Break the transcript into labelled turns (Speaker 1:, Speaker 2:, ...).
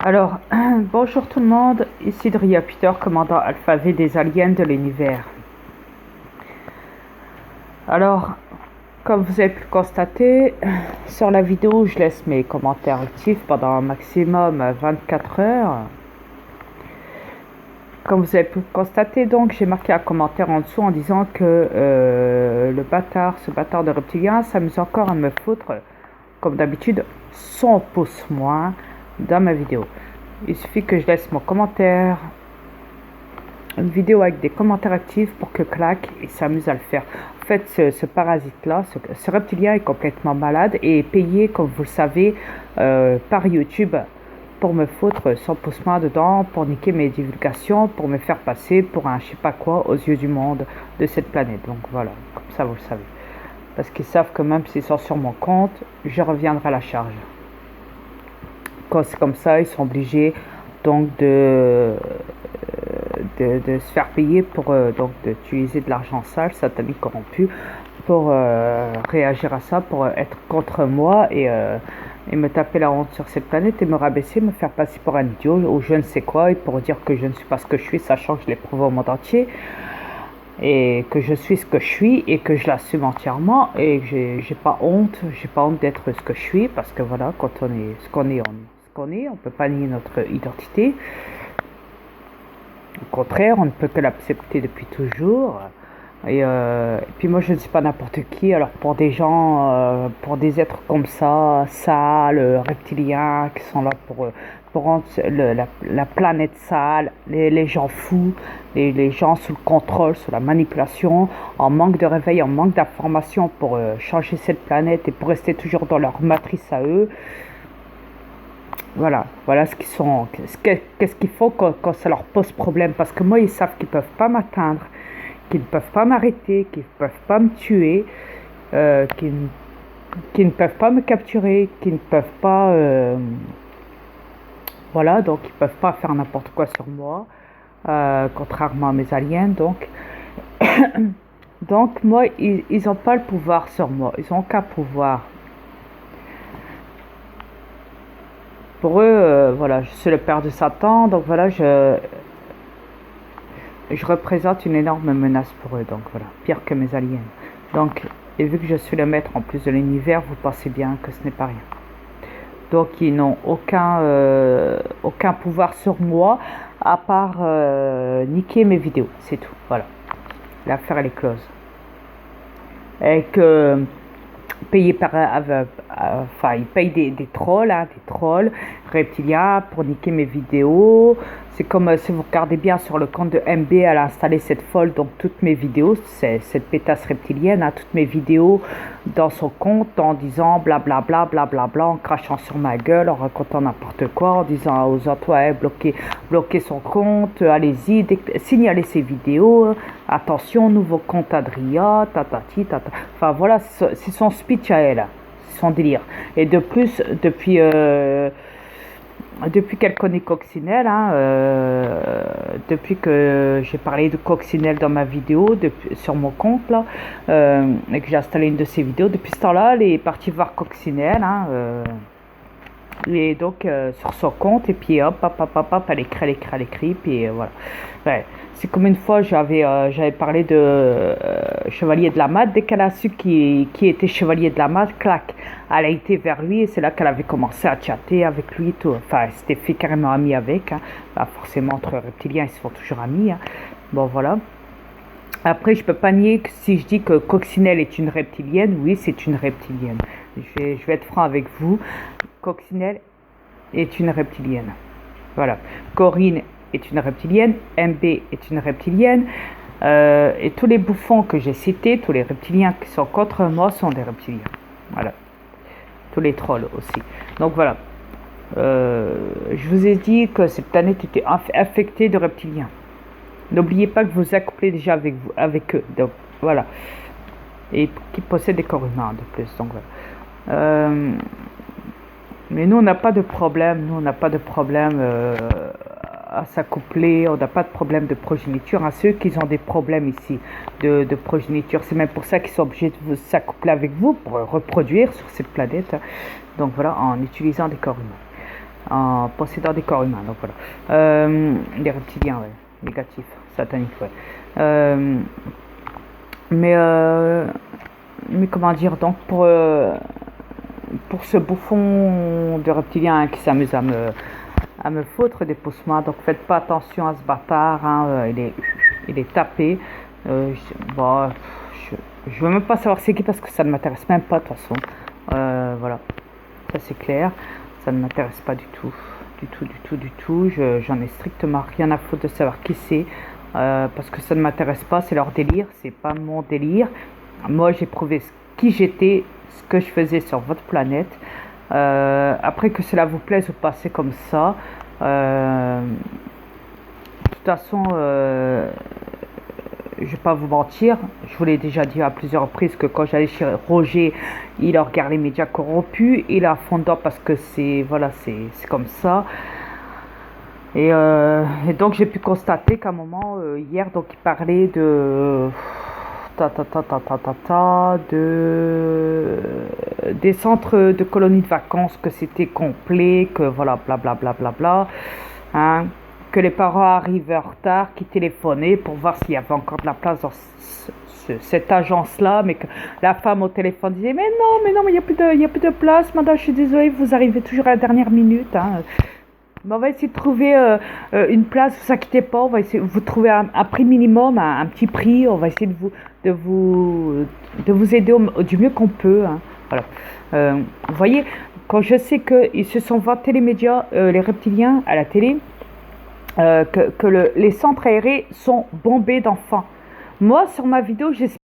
Speaker 1: Alors, bonjour tout le monde, ici Dria Peter, commandant Alpha V des aliens de l'univers. Alors, comme vous avez pu le constater, sur la vidéo, je laisse mes commentaires actifs pendant un maximum 24 heures. Comme vous avez pu le constater, donc, j'ai marqué un commentaire en dessous en disant que ce bâtard de reptilien s'amuse encore à me foutre, comme d'habitude, 100 pouces moins dans ma vidéo. Il suffit que je laisse mon commentaire, une vidéo avec des commentaires actifs pour que claque, il s'amuse à le faire. En fait, ce parasite-là, ce reptilien est complètement malade et est payé, comme vous le savez, par YouTube pour me foutre 100 pouces moins dedans, pour niquer mes divulgations, pour me faire passer pour un je sais pas quoi aux yeux du monde de cette planète. Donc voilà, comme ça vous le savez. Parce qu'ils savent que même s'ils sont sur mon compte, je reviendrai à la charge. Quand c'est comme ça, ils sont obligés donc de se faire payer pour d'utiliser de l'argent sale, satanique, corrompu, pour réagir à ça, pour être contre moi et me taper la honte sur cette planète et me rabaisser, me faire passer pour un idiot ou je ne sais quoi, et pour dire que je ne suis pas ce que je suis, sachant que je l'ai prouvé au monde entier et que je suis ce que je suis et que je l'assume entièrement et que j'ai pas honte d'être ce que je suis, parce que voilà, quand on est ce qu'on est, on peut pas nier notre identité. Au contraire, on ne peut que l'accepter depuis toujours. Et puis moi, je ne suis pas n'importe qui. Alors pour des gens, pour des êtres comme ça, sales, reptiliens, qui sont là pour rendre la planète sale, les gens fous, les gens sous le contrôle, sous la manipulation, en manque de réveil, en manque d'information pour changer cette planète et pour rester toujours dans leur matrice à eux. Voilà ce qu'ils sont, qu'est-ce qu'ils font quand ça leur pose problème. Parce que moi, ils savent qu'ils ne peuvent pas m'atteindre, qu'ils ne peuvent pas m'arrêter, qu'ils ne peuvent pas me tuer, qu'ils ne peuvent pas me capturer, qu'ils ne peuvent pas... voilà, donc ils ne peuvent pas faire n'importe quoi sur moi, contrairement à mes aliens. Donc moi, ils n'ont pas le pouvoir sur moi, ils n'ont aucun pouvoir. Pour eux, voilà, je suis le père de Satan, donc voilà, je représente une énorme menace pour eux, donc voilà, pire que mes aliens. Donc, et vu que je suis le maître en plus de l'univers, vous pensez bien que ce n'est pas rien. Donc, ils n'ont aucun pouvoir sur moi, à part niquer mes vidéos, c'est tout, voilà. L'affaire, elle est close. Et que... payé par enfin ils payent des trolls, des trolls reptiliens pour niquer mes vidéos. C'est comme si vous regardez bien sur le compte de MB, elle a installé cette folle, donc toutes mes vidéos, c'est cette pétasse reptilienne, toutes mes vidéos dans son compte en disant blablabla, blablabla, en crachant sur ma gueule, en racontant n'importe quoi, en disant aux autres, ouais, bloquez son compte, allez-y, signalez ses vidéos, attention, nouveau compte Adria, tatati, tata. Enfin voilà, c'est son speech à elle, c'est son délire. Et de plus, depuis qu'elle connaît Coccinelle, depuis que j'ai parlé de Coccinelle dans ma vidéo, sur mon compte, là, et que j'ai installé une de ses vidéos, depuis ce temps-là, elle est partie voir Coccinelle, et donc sur son compte, et puis hop, elle écrit, puis voilà. Ouais. C'est comme une fois, j'avais parlé de Chevalier de la Mat. Dès qu'elle a su qui était Chevalier de la Mat, clac, elle a été vers lui et c'est là qu'elle avait commencé à chatter avec lui. Tout. Enfin, elle s'était fait carrément amie avec. Bah, forcément, entre reptiliens, ils se font toujours amis. Bon, voilà. Après, je peux pas nier que si je dis que Coccinelle est une reptilienne, oui, c'est une reptilienne. Je vais être franc avec vous. Coccinelle est une reptilienne. Voilà. Corinne est une reptilienne, MB est une reptilienne, et tous les bouffons que j'ai cités, tous les reptiliens qui sont contre moi sont des reptiliens. Voilà. Tous les trolls aussi. Donc voilà. Je vous ai dit que cette planète était infectée de reptiliens. N'oubliez pas que vous accouplez déjà avec eux. Donc voilà. Et qui possèdent des corps humains de plus. Donc voilà. Mais nous, on n'a pas de problème. Nous, on n'a pas de problème à s'accoupler. On n'a pas de problème de progéniture. À ceux qui ont des problèmes ici de progéniture, c'est même pour ça qu'ils sont obligés de s'accoupler avec vous pour reproduire sur cette planète. Donc voilà, en utilisant des corps humains. en possédant des corps humains. Donc voilà. Les reptiliens, ouais, négatifs, sataniques, ouais. Euh, mais, euh, mais comment dire, donc pour ce bouffon de reptilien qui s'amuse à me foutre des poussements, donc faites pas attention à ce bâtard, hein, il est tapé. Bon, je veux même pas savoir c'est qui parce que ça ne m'intéresse même pas de toute façon. Voilà, ça c'est clair, ça ne m'intéresse pas du tout, du tout, du tout, du tout. J'en ai strictement rien à foutre de savoir qui c'est, parce que ça ne m'intéresse pas, c'est leur délire, c'est pas mon délire. Moi j'ai prouvé qui j'étais, ce que je faisais sur votre planète. Après que cela vous plaise ou pas, c'est comme ça. De toute façon, je vais pas vous mentir, je vous l'ai déjà dit à plusieurs reprises que quand j'allais chez Roger, il regarde les médias corrompus, il a fondant parce que c'est voilà, c'est comme ça. Et donc j'ai pu constater qu'à un moment hier, donc il parlait de des centres de colonies de vacances, que c'était complet, que voilà, blablabla, bla, bla, bla, bla, hein, que les parents arrivaient en retard, qui téléphonaient pour voir s'il y avait encore de la place dans cette agence-là, mais que la femme au téléphone disait mais non, mais il y a plus de place, madame, je suis désolée, vous arrivez toujours à la dernière minute, hein. On va essayer de trouver une place, ne vous inquiétez pas, on va essayer de vous trouver un prix minimum, un petit prix, on va essayer de vous aider du mieux qu'on peut, hein. Voilà. Vous voyez, quand je sais qu'ils se sont vantés les médias, les reptiliens à la télé, les centres aérés sont bombés d'enfants. Moi, sur ma vidéo, j'espère